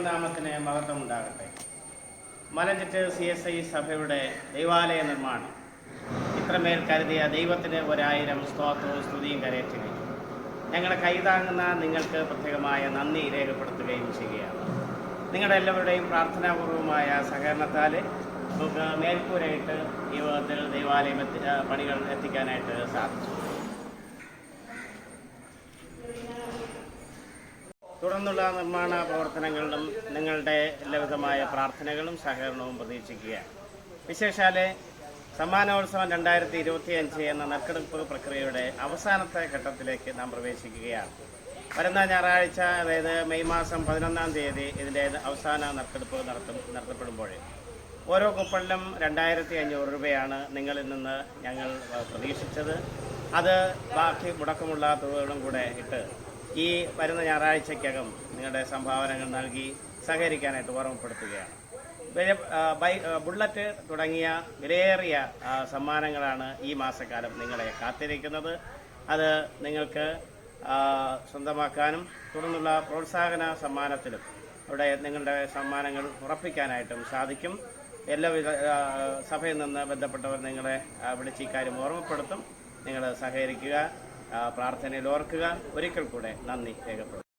ദൈവനാമത്തിന് മഹത്വമുണ്ടാകട്ടെ. മലഞ്ചിറ്റ് CSI സഭയുടെ ദൈവാലയ നിർമ്മാണം ഇത്രമേൽ കരുതിയ ദൈവത്തിന് 1000 സ്തോത്രവും സ്തുതിയും കരയറ്റുകയും ഞങ്ങളെ കൈതാങ്ങുന്ന നിങ്ങൾക്ക് പ്രത്യേകമായ നന്ദി രേഖപ്പെടുത്തുകയും ചെയ്യുകയാണ്. നിങ്ങളുടെ എല്ലാവരുടെയും പ്രാർത്ഥനാപൂർവമായ സഹകരണത്താൽ നമുക്ക് മേൽക്കൂരയിട്ട് ഈ വിധത്തിൽ ദൈവാലയം പണികൾ എത്തിക്കാനായിട്ട് സാധിച്ചു. തുടർന്നുള്ള നിർമ്മാണ പ്രവർത്തനങ്ങളിലും നിങ്ങളുടെ എല്ലാവിധമായ പ്രാർത്ഥനകളും സഹകരണവും പ്രതീക്ഷിക്കുകയാണ്. വിശേഷാല് സമ്മാനോത്സവം 2025 എന്ന നറുക്കെടുപ്പ് പ്രക്രിയയുടെ അവസാനത്തെ ഘട്ടത്തിലേക്ക് നാം പ്രവേശിക്കുകയാണ്. വരുന്ന ഞായറാഴ്ച, അതായത് മെയ് മാസം 11-ാം തീയതി ഇതിൻ്റെ അവസാന നറുക്കെടുപ്പ് നടത്തപ്പെടുമ്പോൾ ഓരോ കൂപ്പണിലും 2500 രൂപയാണ് നിങ്ങളിൽ നിന്ന് ഞങ്ങൾ പ്രതീക്ഷിച്ചത്. അത് ബാക്കി മുടക്കമുള്ള തുകകളും കൂടെ ഇട്ട് ഈ വരുന്ന ഞായറാഴ്ചയ്ക്കകം നിങ്ങളുടെ സംഭാവനകൾ നൽകി സഹകരിക്കാനായിട്ട് ഓർമ്മപ്പെടുത്തുകയാണ്. ബുള്ളറ്റ് തുടങ്ങിയ വിലയേറിയ സമ്മാനങ്ങളാണ് ഈ മാസക്കാലം നിങ്ങളെ കാത്തിരിക്കുന്നത്. അത് നിങ്ങൾക്ക് സ്വന്തമാക്കാനും തുടർന്നുള്ള പ്രോത്സാഹന സമ്മാനത്തിലും ഇവിടെ നിങ്ങളുടെ സമ്മാനങ്ങൾ ഉറപ്പിക്കാനായിട്ടും സാധിക്കും. എല്ലാവിധ സഭയിൽ നിന്ന് ബന്ധപ്പെട്ടവർ നിങ്ങളെ വിളിച്ച് ഇക്കാര്യം ഓർമ്മപ്പെടുത്തും. നിങ്ങൾ സഹകരിക്കുക, പ്രാർത്ഥനയിൽ ഓർക്കുക. ഒരിക്കൽ കൂടെ നന്ദി രേഖപ്പെടുത്തും.